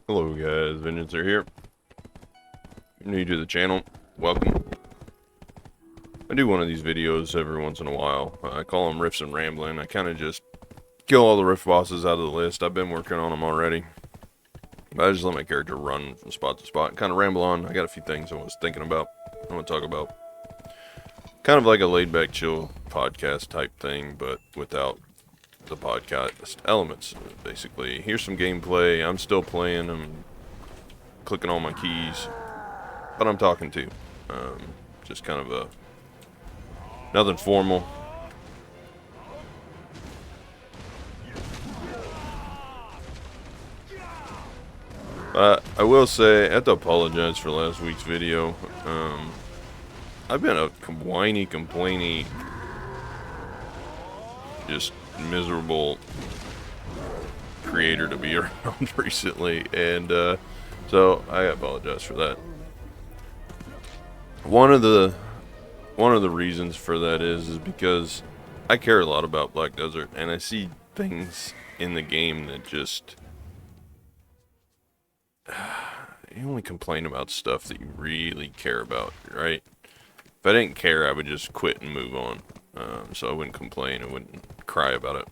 Hello guys, Vengeancer here. If you're new to the channel, welcome. I do one of these videos every once in a while. I call them Riffs and Rambling. I kind of just kill all the riff bosses out of the list. I've been working on them already. But I just let my character run from spot to spot and kind of ramble on. I got a few things I was thinking about, I want to talk about. Kind of like a laid back chill podcast type thing, but without the podcast elements. Basically, here's some gameplay. I'm still playing. I'm clicking all my keys, but I'm talking to. Just kind of a nothing formal. I will say, I have to apologize for last week's video. I've been a whiny, complainy, just miserable creator to be around recently, and so I apologize for that. One of the reasons for that is because I care a lot about Black Desert, and I see things in the game that just you only complain about stuff that you really care about, right? If I didn't care, I would just quit and move on. So I wouldn't complain, I wouldn't cry about it.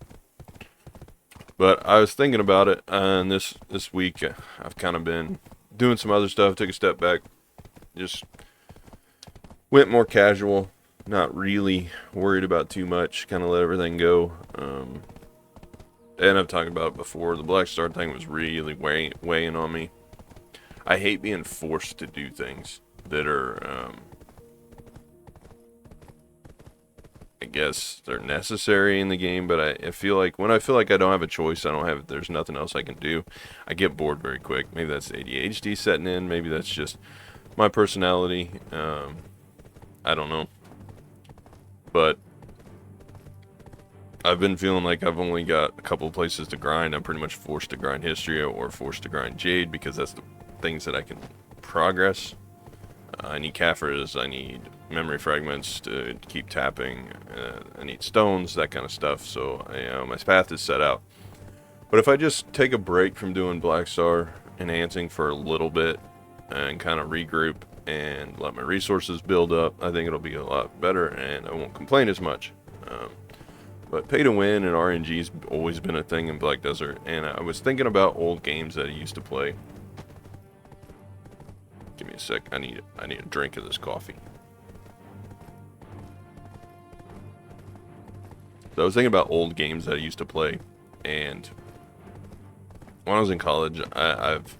But I was thinking about it, and this week I've kind of been doing some other stuff. Took a step back, just went more casual, not really worried about too much. Kind of let everything go. And I've talked about it before. The Black Star thing was really weighing on me. I hate being forced to do things that are, I guess they're necessary in the game, but I feel like when I feel like I don't have a choice, there's nothing else I can do, I get bored very quick. Maybe that's ADHD setting in, maybe that's just my personality, I don't know. But I've been feeling like I've only got a couple of places to grind. I'm pretty much forced to grind history or forced to grind Jade because that's the things that I can progress. I need Kafirs, I need memory fragments to keep tapping, I need stones, that kind of stuff, so my path is set out. But if I just take a break from doing Black Star enhancing for a little bit and kind of regroup and let my resources build up, I think it'll be a lot better and I won't complain as much. But pay to win and RNG's always been a thing in Black Desert, and I was thinking about old games that I used to play. Give me a sec. I need a drink of this coffee. So I was thinking about old games that I used to play, and when I was in college, I've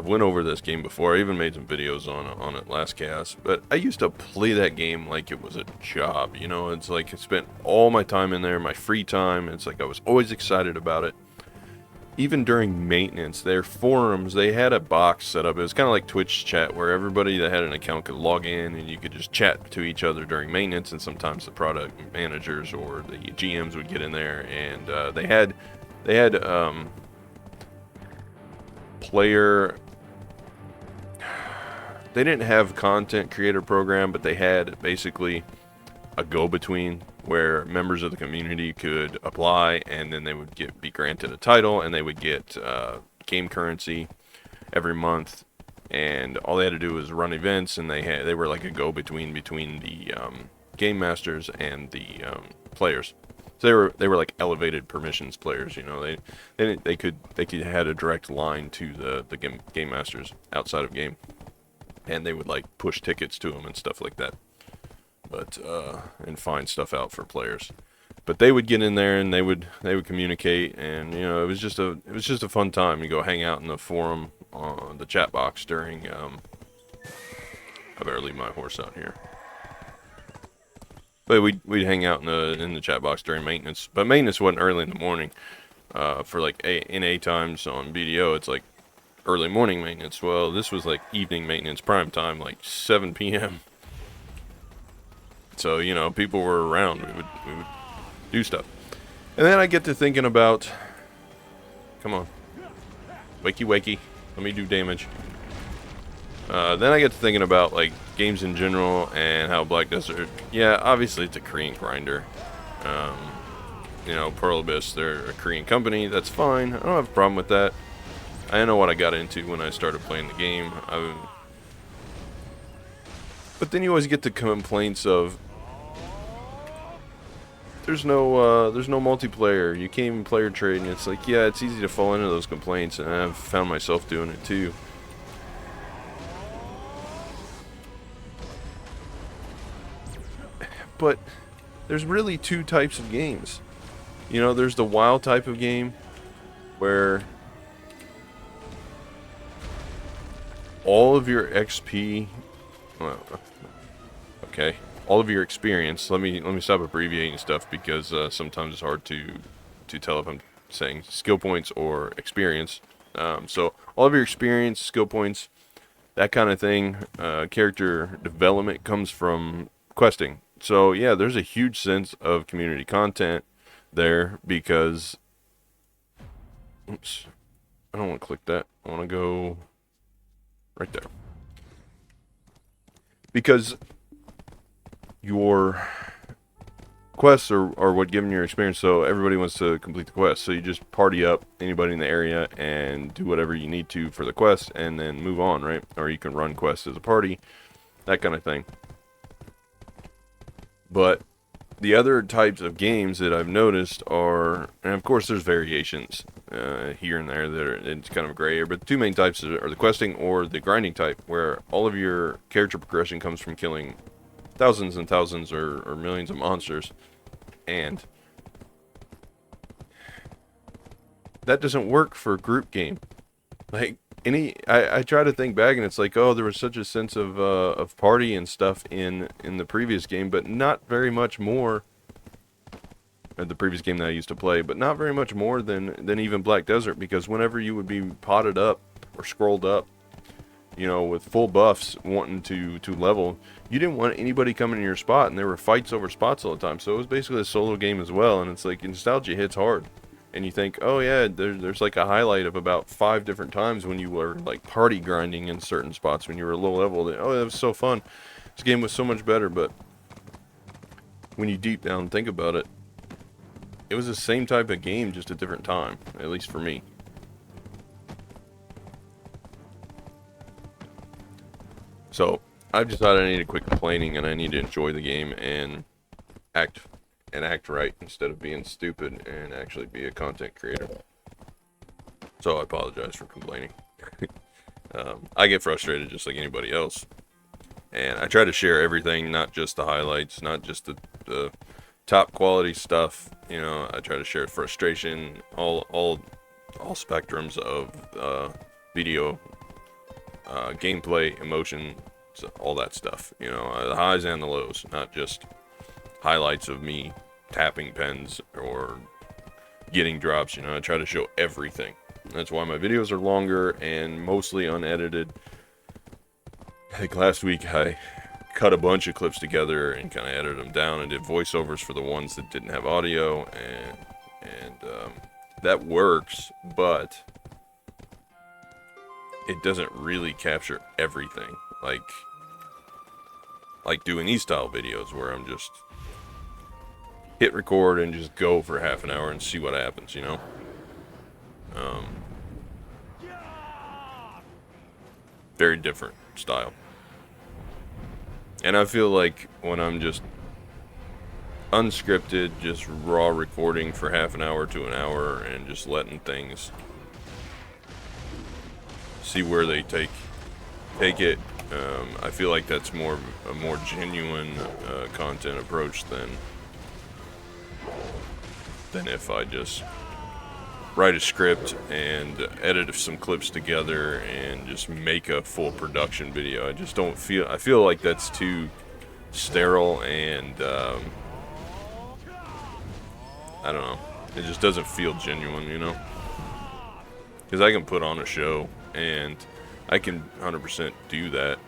went over this game before. I even made some videos on it last Chaos, but I used to play that game like it was a job. You know, it's like I spent all my time in there, my free time. It's like I was always excited about it. Even during maintenance, their forums, they had a box set up. It was kind of like Twitch chat where everybody that had an account could log in and you could just chat to each other during maintenance, and sometimes the product managers or the GMs would get in there, and they had player, they didn't have content creator program, but they had basically a go-between where members of the community could apply, and then they would be granted a title, and they would get game currency every month, and all they had to do was run events, and they were like a go-between between the game masters and the players. So they were like elevated permissions players, you know. They could had a direct line to the game masters outside of game, and they would like push tickets to them and stuff like that. But and find stuff out for players. But they would get in there and they would communicate, and you know, it was just a fun time. You go hang out in the forum on the chat box during I better leave my horse out here. But we'd hang out in the chat box during maintenance. But maintenance wasn't early in the morning. For like NA times on BDO, it's like early morning maintenance. Well, this was like evening maintenance, prime time, like 7 p.m. So, you know, people were around. We would do stuff. And then I get to thinking about, come on, wakey wakey, let me do damage. Then I get to thinking about like games in general and how Black Desert, yeah, obviously it's a Korean grinder. You know, Pearl Abyss, they're a Korean company, that's fine. I don't have a problem with that. I know what I got into when I started playing the game. But then you always get the complaints of there's no multiplayer. You can't even player trade, and it's like, yeah, it's easy to fall into those complaints, and I've found myself doing it too. But there's really two types of games. You know, there's the WoW type of game where all of your XP, well, okay, all of your experience. Let me stop abbreviating stuff because sometimes it's hard to tell if I'm saying skill points or experience. So all of your experience, skill points, that kind of thing, character development comes from questing. So yeah, there's a huge sense of community content there because, oops, I don't want to click that. I want to go right there. Because your quests are what give them your experience, so everybody wants to complete the quest. So you just party up anybody in the area and do whatever you need to for the quest and then move on, right? Or you can run quests as a party, that kind of thing. But the other types of games that I've noticed are, and of course there's variations here and there that are, it's kind of a gray area, but the two main types are the questing or the grinding type, where all of your character progression comes from killing thousands and thousands or millions of monsters, and that doesn't work for a group game. Like, I try to think back, and it's like, oh, there was such a sense of party and stuff in the previous game, but not very much more. The previous game that I used to play, but not very much more than even Black Desert, because whenever you would be potted up or scrolled up, you know, with full buffs, wanting to level, you didn't want anybody coming in your spot, and there were fights over spots all the time. So it was basically a solo game as well, and it's like nostalgia hits hard. And you think, oh yeah, there's like a highlight of about 5 different times when you were like party grinding in certain spots when you were low level. Oh, that was so fun. This game was so much better. But when you deep down think about it, it was the same type of game, just a different time, at least for me. So I've decided I need to quit complaining and I need to enjoy the game and act right instead of being stupid and actually be a content creator. So I apologize for complaining. I get frustrated just like anybody else, and I try to share everything, not just the highlights, not just the top quality stuff. You know, I try to share frustration, all spectrums of video, gameplay, emotion, all that stuff. You know, the highs and the lows, not just highlights of me tapping pens or getting drops. You know, I try to show everything. That's why my videos are longer and mostly unedited. I think last week I cut a bunch of clips together and kind of edited them down and did voiceovers for the ones that didn't have audio, and that works, but it doesn't really capture everything like doing these style videos where I'm just hit record and just go for half an hour and see what happens, you know? Very different style. And I feel like when I'm just unscripted, just raw recording for half an hour to an hour and just letting things see where they take it, I feel like that's a more genuine content approach than if I just write a script and edit some clips together and just make a full production video. I feel like that's too sterile, and I don't know, it just doesn't feel genuine, you know? Because I can put on a show and I can 100% do that.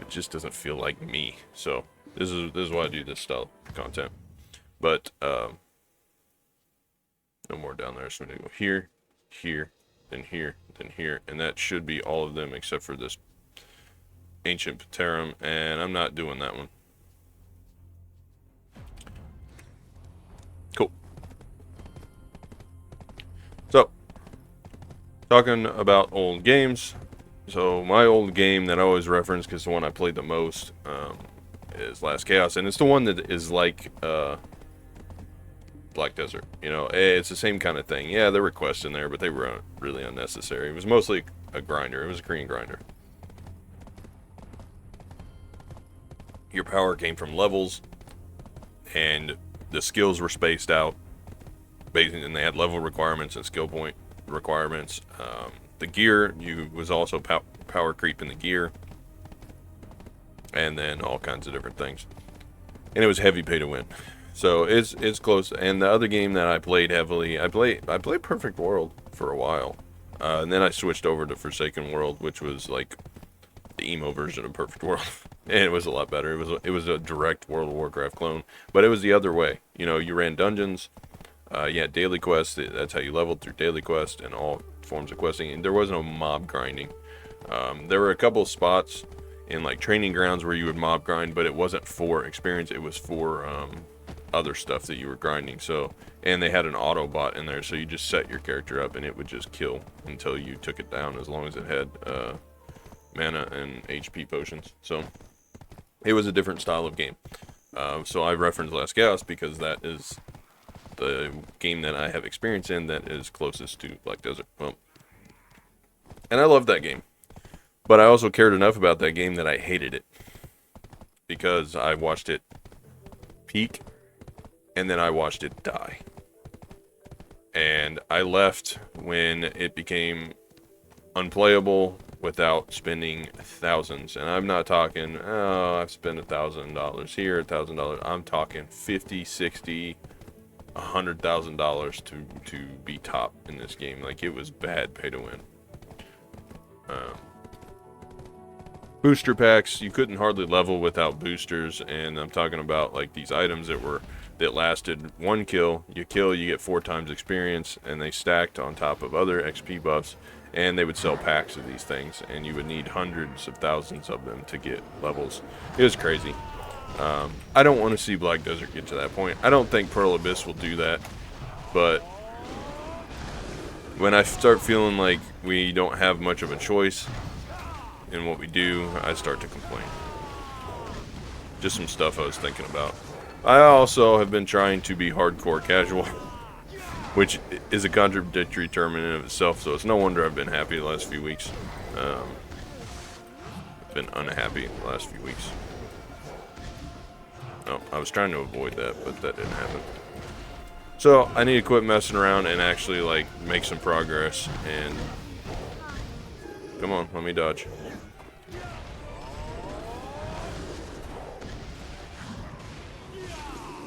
It just doesn't feel like me. So this is why I do this style of content. But no more down there. So I'm gonna go here, here, then here, then here, and that should be all of them except for this ancient Paterum, and I'm not doing that one. Cool. So Talking about old games. So my old game that I always reference, because the one I played the most, is Last Chaos, and it's the one that is like Black Desert. You know, it's the same kind of thing. Yeah, there were quests in there, but they were really unnecessary. It was mostly a grinder. It was a Korean grinder. Your power came from levels, and the skills were spaced out, and they had level requirements and skill point requirements. The gear, was also power creep in the gear, and then all kinds of different things. And it was heavy pay to win. So it's close. And the other game that I played heavily, I played Perfect World for a while, and then I switched over to Forsaken World, which was like the emo version of Perfect World, and it was a lot better. It was a direct World of Warcraft clone, but it was the other way. You know, you ran dungeons, you had daily quests. That's how you leveled, through daily quests and all forms of questing. And there was no mob grinding. There were a couple spots in like training grounds where you would mob grind, but it wasn't for experience. It was for other stuff that you were grinding. So, and they had an auto bot in there, so you just set your character up and it would just kill until you took it down, as long as it had mana and HP potions. So it was a different style of game. So I referenced Last Chaos because that is the game that I have experience in that is closest to Black Desert. Well, and I love that game, but I also cared enough about that game that I hated it, because I watched it peak and then I watched it die. And I left when it became unplayable without spending thousands. And I'm not talking, oh, I've spent $1,000 here, $1,000. I'm talking 50, 60, $100,000 to be top in this game. Like, it was bad pay to win. Booster packs, you couldn't hardly level without boosters, and I'm talking about like these items that lasted one kill. You kill, you get 4 times experience, and they stacked on top of other XP buffs, and they would sell packs of these things, and you would need hundreds of thousands of them to get levels. It was crazy. I don't want to see Black Desert get to that point. I don't think Pearl Abyss will do that, but when I start feeling like we don't have much of a choice in what we do, I start to complain. Just some stuff I was thinking about. I also have been trying to be hardcore casual, which is a contradictory term in and of itself, so it's no wonder I've been happy the last few weeks. I've been unhappy the last few weeks. Oh, I was trying to avoid that, but that didn't happen. So I need to quit messing around and actually like make some progress. And come on, let me dodge.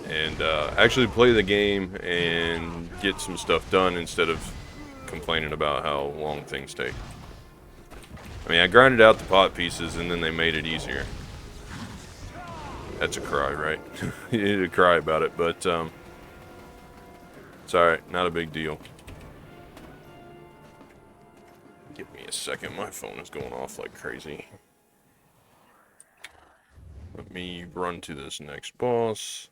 And actually play the game and get some stuff done instead of complaining about how long things take. I mean, I grinded out the pot pieces and then they made it easier. That's a cry, right? You need to cry about it, but it's alright, not a big deal. Give me a second, my phone is going off like crazy. Let me run to this next boss.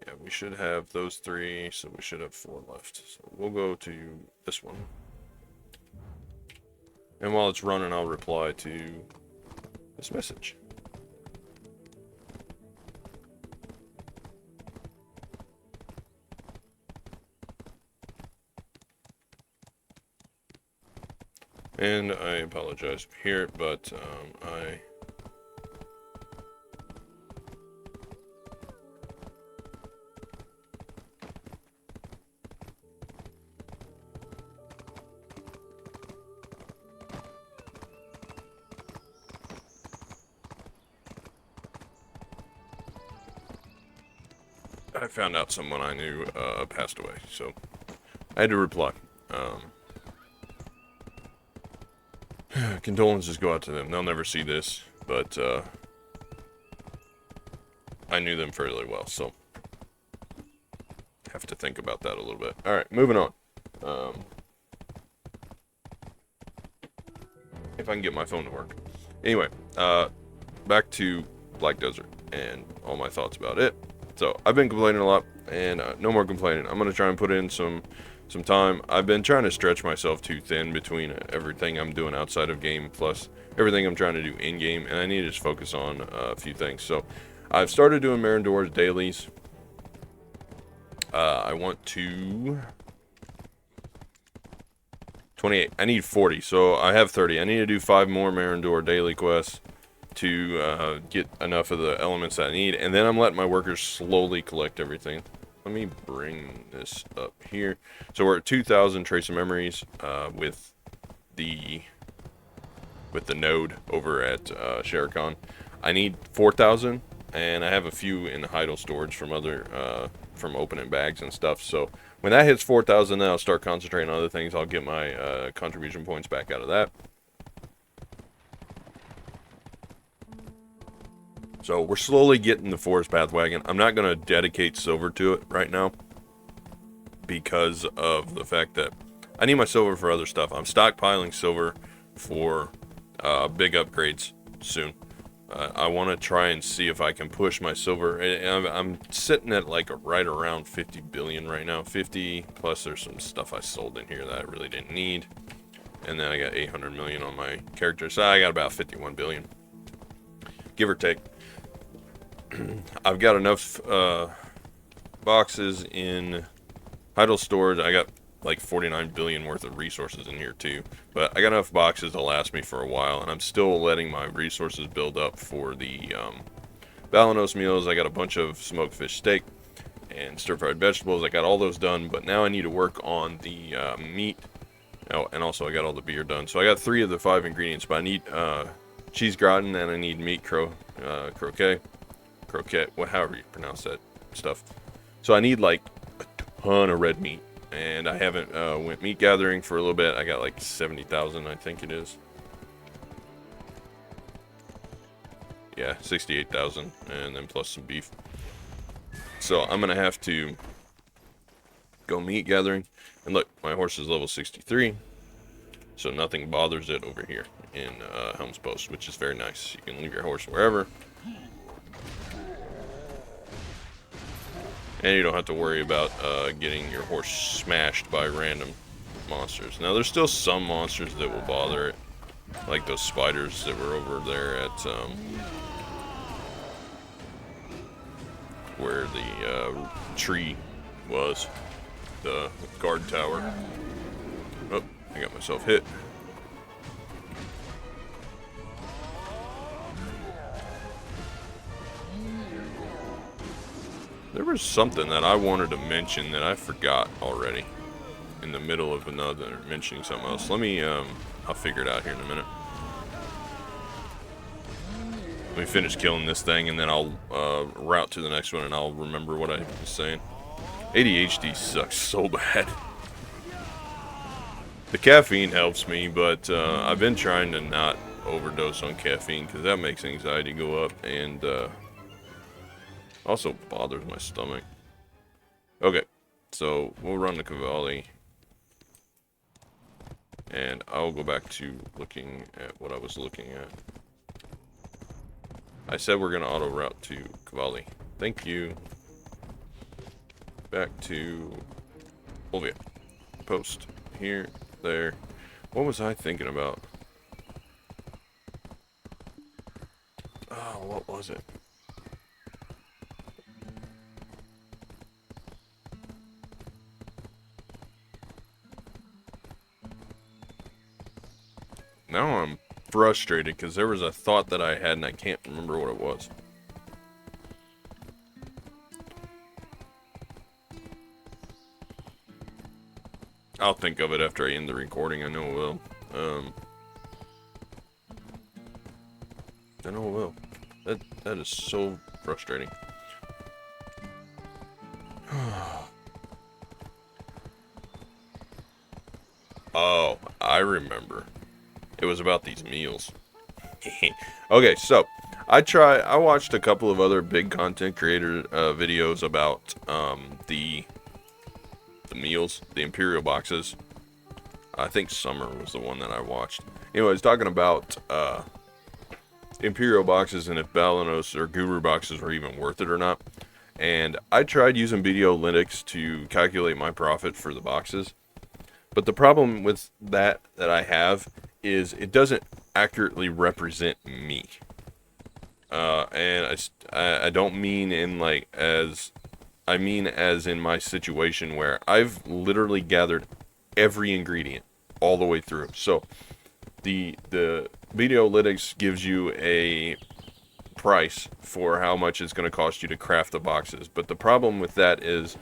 Yeah, we should have those 3, so we should have 4 left. So we'll go to this one. And while it's running, I'll reply to this message. And I apologize here, but I found out someone I knew passed away, so I had to reply. Condolences go out to them. They'll never see this, but I knew them fairly well, so have to think about that a little bit. All right, moving on. If I can get my phone to work. Anyway, back to Black Desert and all my thoughts about it. So I've been complaining a lot, and no more complaining. I'm gonna try and put in some some time. I've been trying to stretch myself too thin between everything I'm doing outside of game plus everything I'm trying to do in game, and I need to just focus on a few things. So I've started doing Marindor's dailies. I want to 28. I need 40, so I have 30. I need to do 5 more Marindor daily quests to get enough of the elements that I need, and then I'm letting my workers slowly collect everything. Let me bring this up here. So we're at 2,000 trace of memories with the node over at Sherikon. I need 4,000, and I have a few in the idle storage from other from opening bags and stuff. So when that hits 4,000, then I'll start concentrating on other things. I'll get my contribution points back out of that. So we're slowly getting the Forest Path wagon. I'm not going to dedicate silver to it right now because of the fact that I need my silver for other stuff. I'm stockpiling silver for big upgrades soon. I want to try and see if I can push my silver. I'm sitting at like right around 50 billion right now. 50 plus there's some stuff I sold in here that I really didn't need. And then I got 800 million on my character. So I got about 51 billion. Give or take. I've got enough boxes in idle storage. I got like 49 billion worth of resources in here too, but I got enough boxes to last me for a while, and I'm still letting my resources build up for the Balanos meals. I got a bunch of smoked fish steak and stir-fried vegetables. I got all those done, but now I need to work on the meat. Oh, and also I got all the beer done. So I got 3 of the 5 ingredients, but I need cheese gratin, and I need meat croquette, however you pronounce that stuff. So I need like a ton of red meat, and I haven't went meat gathering for a little bit. I got like 70,000, I think it is. Yeah, 68,000, and then plus some beef. So I'm gonna have to go meat gathering. And look, my horse is level 63, so nothing bothers it over here in Helm's Post, which is very nice. You can leave your horse wherever, and you don't have to worry about getting your horse smashed by random monsters. Now, there's still some monsters that will bother it, like those spiders that were over there at where the tree was, the guard tower. Oh, I got myself hit. There was something that I wanted to mention that I forgot already in the middle of another mentioning something else. Let me, I'll figure it out here in a minute. Let me finish killing this thing, and then I'll route to the next one, and I'll remember what I was saying. ADHD sucks so bad. The caffeine helps me, but I've been trying to not overdose on caffeine because that makes anxiety go up, and also bothers my stomach. Okay, so we'll run to Cavalli, and I'll go back to looking at what I was looking at. I said we're going to auto route to Cavalli. Thank you. Back to Olvia. Post. Here. There. What was I thinking about? Oh, what was it? Now I'm frustrated because there was a thought that I had and I can't remember what it was. I'll think of it after I end the recording. I know it will. I know it will. That is so frustrating. Oh, I remember. It was about these meals. Okay, so I watched a couple of other big content creator videos about the meals, the Imperial boxes. I think Summer was the one that I watched. Anyways, talking about Imperial boxes and if Balanos or Guru boxes were even worth it or not. And I tried using Video Linux to calculate my profit for the boxes. But the problem with that I have is it doesn't accurately represent me. And I don't mean in like as I mean as in my situation where I've literally gathered every ingredient all the way through. So the Videolytics gives you a price for how much it's going to cost you to craft the boxes. But the problem with that is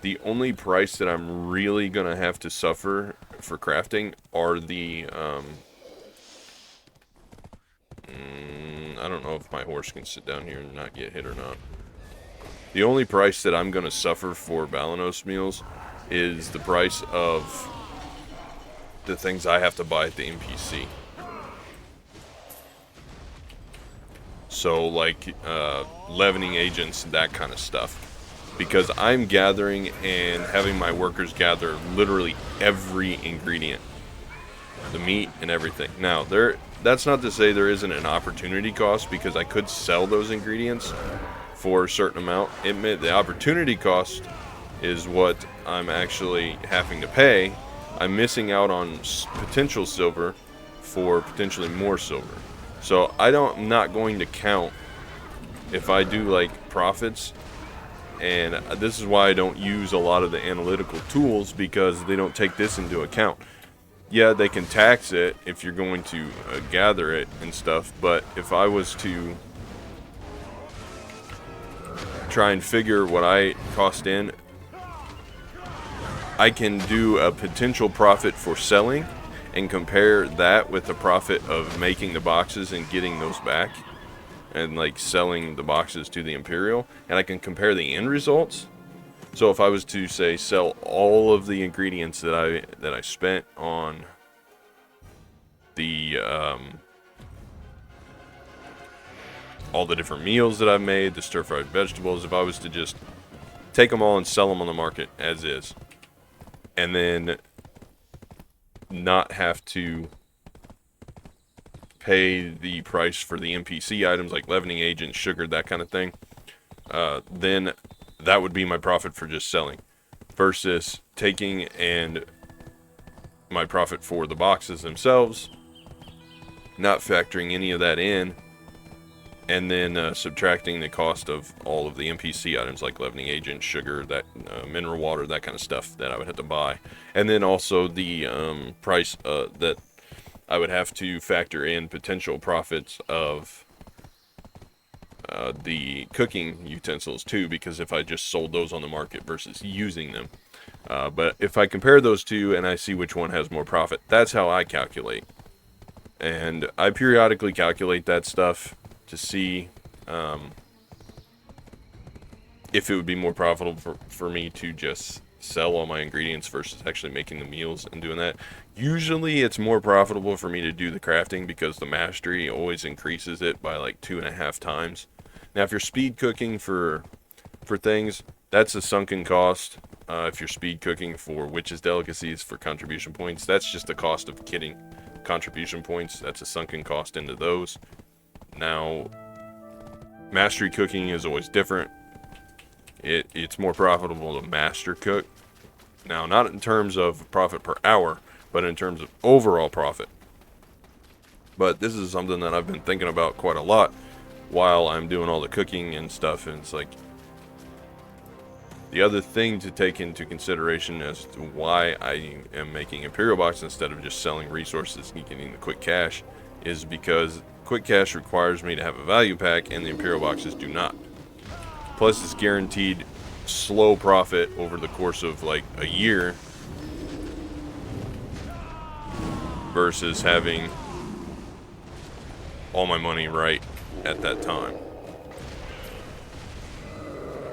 the only price that I'm really going to have to suffer for crafting are the I don't know if my horse can sit down here and not get hit or not. The only price that I'm going to suffer for Balanos meals is the price of the things I have to buy at the NPC. So like leavening agents, that kind of stuff. Because I'm gathering and having my workers gather literally every ingredient. The meat and everything. Now, that's not to say there isn't an opportunity cost, because I could sell those ingredients for a certain amount. The opportunity cost is what I'm actually having to pay. I'm missing out on potential silver for potentially more silver. So I'm not going to count if I do like profits. And this is why I don't use a lot of the analytical tools, because they don't take this into account. Yeah, they can tax it if you're going to gather it and stuff, but if I was to try and figure what I cost in, I can do a potential profit for selling and compare that with the profit of making the boxes and getting those back and like selling the boxes to the Imperial, and I can compare the end results. So if I was to say sell all of the ingredients that I spent on the all the different meals that I've made, the stir-fried vegetables, if I was to just take them all and sell them on the market as is, and then not have to pay the price for the NPC items like leavening agents, sugar, that kind of thing, then that would be my profit for just selling, versus taking and my profit for the boxes themselves, not factoring any of that in, and then subtracting the cost of all of the NPC items like leavening agent, sugar, that mineral water, that kind of stuff that I would have to buy, and then also the price that I would have to factor in potential profits of the cooking utensils too, because if I just sold those on the market versus using them. But if I compare those two and I see which one has more profit, that's how I calculate. And I periodically calculate that stuff to see if it would be more profitable for me to just sell all my ingredients versus actually making the meals and doing that. Usually it's more profitable for me to do the crafting, because the mastery always increases it by like 2.5 times. Now if you're speed cooking for things, that's a sunken cost. If you're speed cooking for witches' delicacies for contribution points, that's just the cost of getting contribution points. That's a sunken cost into those. Now mastery cooking is always different. It's more profitable to master cook. Now, not in terms of profit per hour, but in terms of overall profit. But this is something that I've been thinking about quite a lot while I'm doing all the cooking and stuff. And it's like, the other thing to take into consideration as to why I am making Imperial Box instead of just selling resources and getting the quick cash is because quick cash requires me to have a value pack and the Imperial Boxes do not. Plus, it's guaranteed slow profit over the course of like a year versus having all my money right at that time.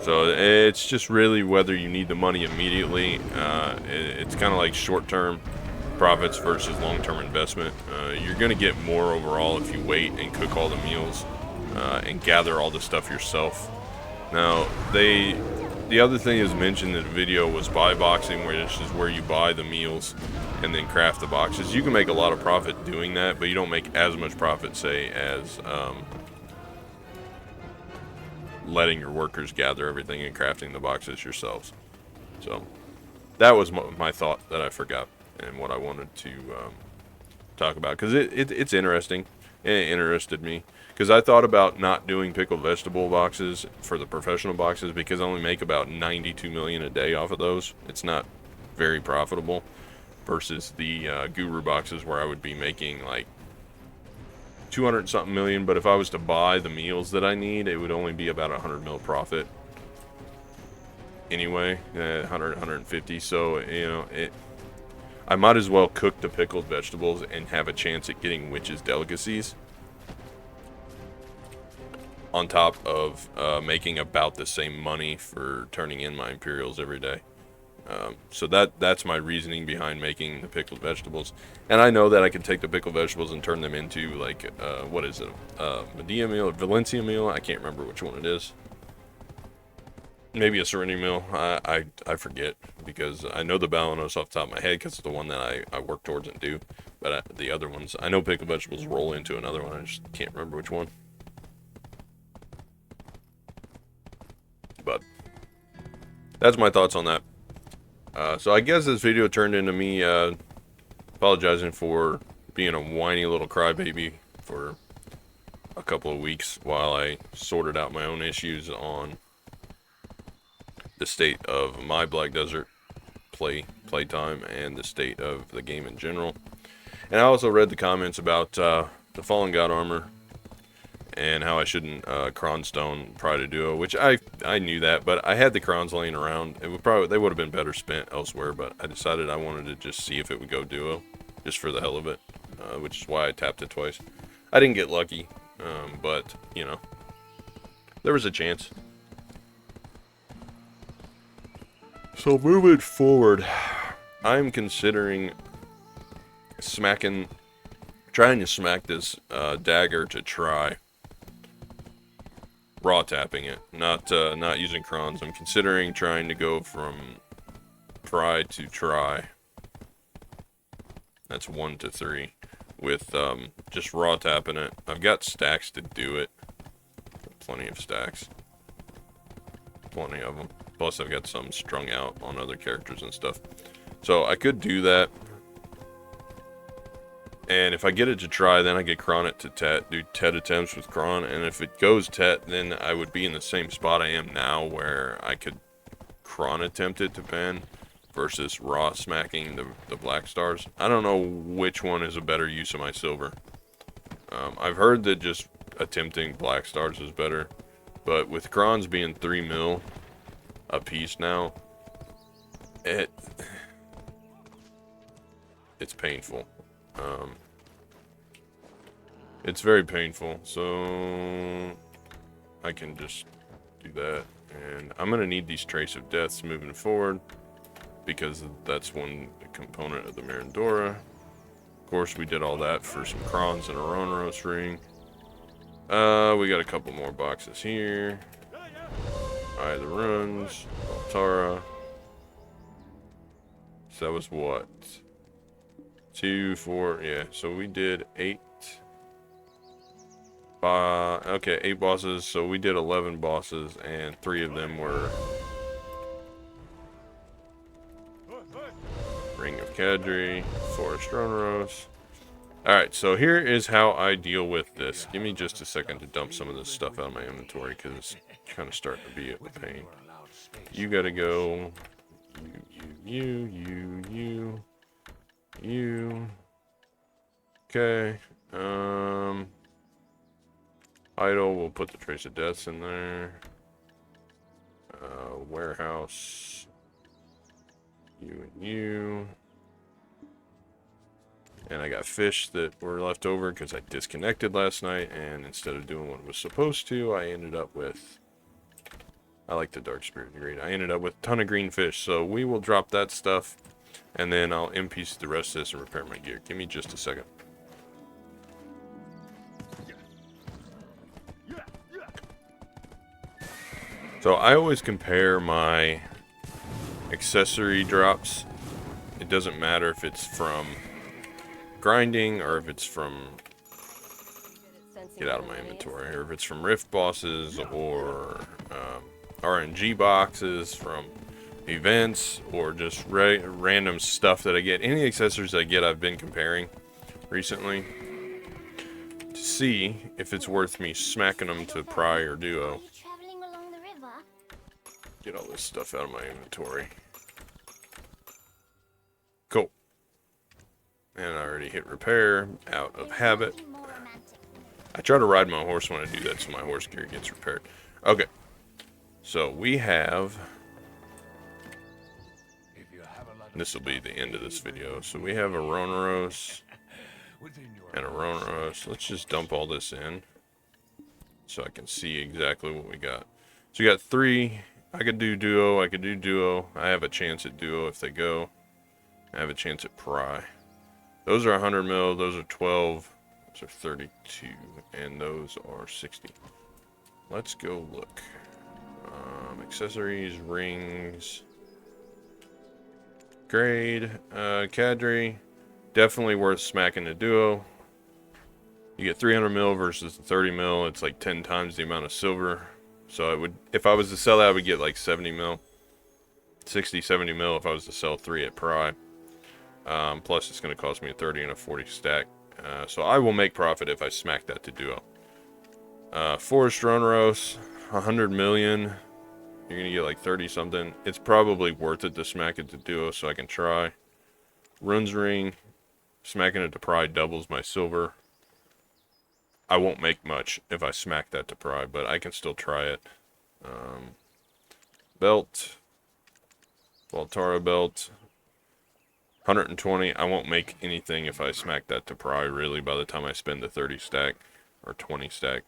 So it's just really whether you need the money immediately. It's kind of like short-term profits versus long-term investment. You're going to get more overall if you wait and cook all the meals and gather all the stuff yourself. Now, the other thing is mentioned in the video was buy boxing, which is where you buy the meals and then craft the boxes. You can make a lot of profit doing that, but you don't make as much profit, say, as letting your workers gather everything and crafting the boxes yourselves. So that was my thought that I forgot. and what I wanted to talk about, because it's interesting, and it interested me, because I thought about not doing pickled vegetable boxes for the professional boxes because I only make about 92 million a day off of those. It's not very profitable versus the guru boxes where I would be making like 200 something million, but if I was to buy the meals that I need, it would only be about 100 mil profit anyway, 100, 150. So, you know, I might as well cook the pickled vegetables and have a chance at getting witches delicacies on top of making about the same money for turning in my Imperials every day. So that's my reasoning behind making the pickled vegetables. And I know that I can take the pickled vegetables and turn them into, like, what is it? Medea meal, or Valencia meal? I can't remember which one it is. Maybe a Serenity meal. I forget, because I know the Balanos off the top of my head because it's the one that I work towards and do. But the other ones, I know pickled vegetables roll into another one. I just can't remember which one. But that's my thoughts on that. So I guess this video turned into me apologizing for being a whiny little crybaby for a couple of weeks while I sorted out my own issues on the state of my Black Desert playtime and the state of the game in general. And I also read the comments about the Fallen God armor and how I shouldn't Cronstone Pride Duo, which I knew that, but I had the crons laying around. They would have been better spent elsewhere, but I decided I wanted to just see if it would go duo, just for the hell of it, which is why I tapped it twice. I didn't get lucky, but, you know, there was a chance. So moving forward, I'm considering trying to smack this dagger to try. Raw tapping it, not using crons. I'm considering trying to go from pry to try. That's 1 to 3 with just raw tapping it. I've got stacks to do it. Plenty of stacks. Plenty of them. Plus I've got some strung out on other characters and stuff. So I could do that. And if I get it to try, then I get Cron it to Tet, do Tet attempts with Cron, and if it goes Tet, then I would be in the same spot I am now, where I could Cron attempt it to pen, versus raw smacking the Black Stars. I don't know which one is a better use of my silver. I've heard that just attempting Black Stars is better, but with Crons being 3 mil a piece now, it's painful. It's very painful, so I can just do that. And I'm gonna need these Trace of Deaths moving forward, because that's one component of the Mirandora. Of course, we did all that for some Crons and a Ronros ring. We got a couple more boxes here. Eye of the Runes, Altara. So that was what? 2, 4, yeah. So we did 8. Okay, 8 bosses. So we did 11 bosses, and 3 of them were Ring of Kadri, Forest Ronros. Alright, so here is how I deal with this. Give me just a second to dump some of this stuff out of my inventory, because it's kind of starting to be a pain. You gotta go. You. Okay. Idle, we'll put the Trace of Deaths in there. Warehouse. You. And I got fish that were left over because I disconnected last night, and instead of doing what I was supposed to, I ended up with... I like the Dark Spirit Green. I ended up with a ton of green fish, so we will drop that stuff, and then I'll in-piece the rest of this and repair my gear. Give me just a second. So I always compare my accessory drops. It doesn't matter if it's from grinding or if it's from... Get out of my inventory. Or if it's from rift bosses or RNG boxes from events or just random stuff that I get. Any accessories I get, I've been comparing recently to see if it's worth me smacking them to Pry or Duo. Get all this stuff out of my inventory. Cool. And I already hit repair out of habit. I try to ride my horse when I do that so my horse gear gets repaired. Okay. So we have... This will be the end of this video. So we have a Rhinoceros and a Rhinoceros. Let's just dump all this in so I can see exactly what we got. So we got 3. I could do Duo. I could do Duo. I have a chance at Duo if they go. I have a chance at Pry. Those are 100 mil. Those are 12. Those are 32. And those are 60. Let's go look. Accessories, rings, grade, cadre. Definitely worth smacking the Duo. You get 300 mil versus 30 mil. It's like 10 times the amount of silver. So it would, if I was to sell that, I would get like 70 mil. 60, 70 mil if I was to sell 3 at Pry. Plus it's going to cost me a 30 and a 40 stack. So I will make profit if I smack that to Duo. Forest Rhinoceros, 100 million. You're going to get like 30 something. It's probably worth it to smack it to Duo so I can try. Runs Ring, smacking it to Pry doubles my silver. I won't make much if I smack that to Pry, but I can still try it. Belt, Voltara belt, 120. I won't make anything if I smack that to Pry, really, by the time I spend the 30 stack or 20 stack.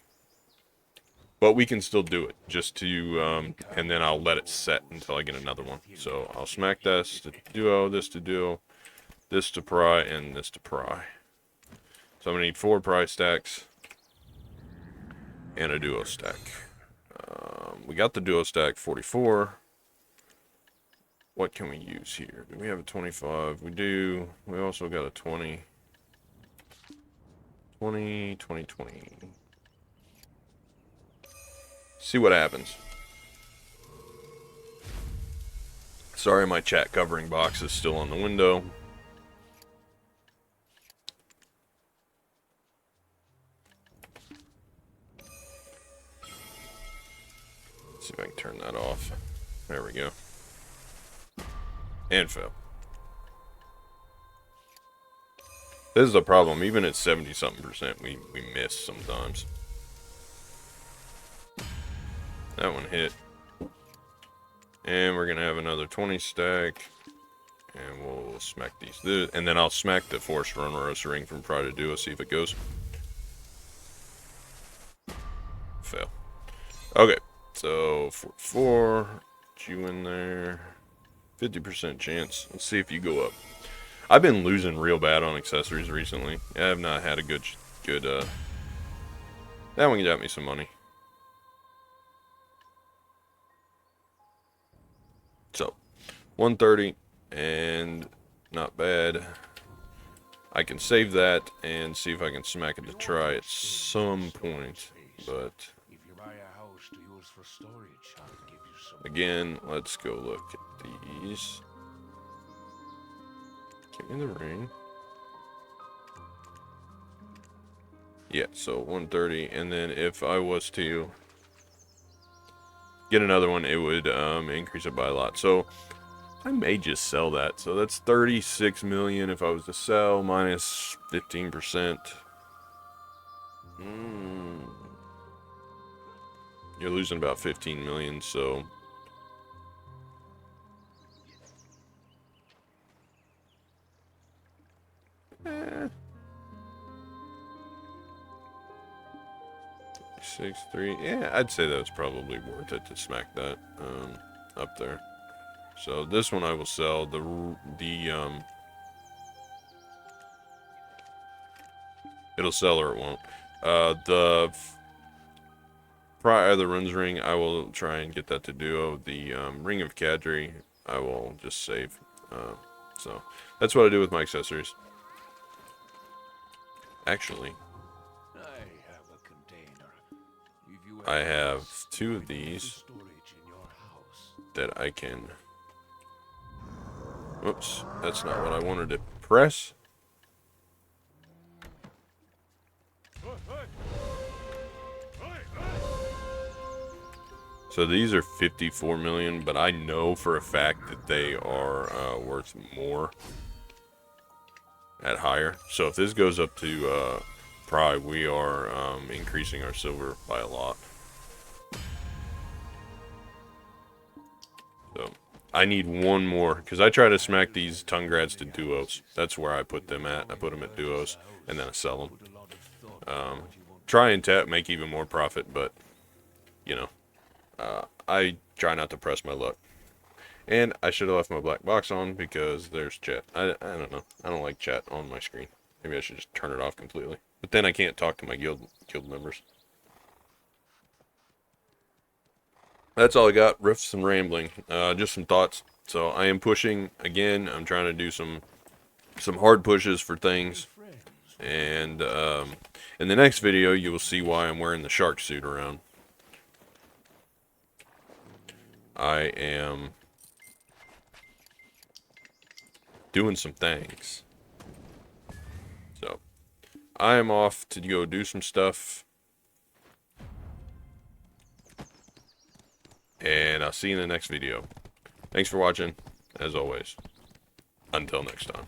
But we can still do it, just to, and then I'll let it set until I get another one. So I'll smack this to Duo, this to Duo, this to Pry, and this to Pry. So I'm going to need 4 Pry stacks and a Duo stack. We got the Duo stack, 44. What can we use here? Do we have a 25? We do. We also got a 20. 20, 20, 20. See what happens. Sorry, my chat covering box is still on the window. See if I can turn that off. There we go. And fail. This is a problem. Even at 70-something%, we miss sometimes. That one hit. And we're going to have another 20 stack. And we'll smack these. And then I'll smack the Forest Rhinoceros ring from Pry to Duo, see if it goes. Fail. Okay. So, 4. Get you in there. 50% chance. Let's see if you go up. I've been losing real bad on accessories recently. I have not had a good, that one got me some money. So, 130, and not bad. I can save that and see if I can smack it to Try at some point, but again, let's go look at these. Give me the ring. Yeah, so 130, and then if I was to get another one, it would increase it by a lot. So I may just sell that. So that's 36 million if I was to sell, minus 15%. You're losing about 15 million, so eh. 6-3. Yeah, I'd say that was probably worth it to smack that up there. So this one I will sell. It'll sell or it won't. The Pry the Runs Ring, I will try and get that to Duo. The Ring of Cadre, I will just save. So that's what I do with my accessories. Actually, I have 2 of these that I can Oops, that's not what I wanted to press. So these are 54 million, but I know for a fact that they are worth more at higher. So if this goes up to Pride, we are increasing our silver by a lot. So I need one more, because I try to smack these Tungrads to duos. That's where I put them at. I put them at duos, and then I sell them. Try and make even more profit, but, you know, I try not to press my luck. And I should have left my black box on because there's chat. I don't know. I don't like chat on my screen. Maybe I should just turn it off completely. But then I can't talk to my guild members. That's all I got. Riffs and rambling. Just some thoughts. So I am pushing again. I'm trying to do some hard pushes for things. And in the next video, you will see why I'm wearing the shark suit around. I am doing some things. So I am off to go do some stuff. And I'll see you in the next video. Thanks for watching, as always. Until next time.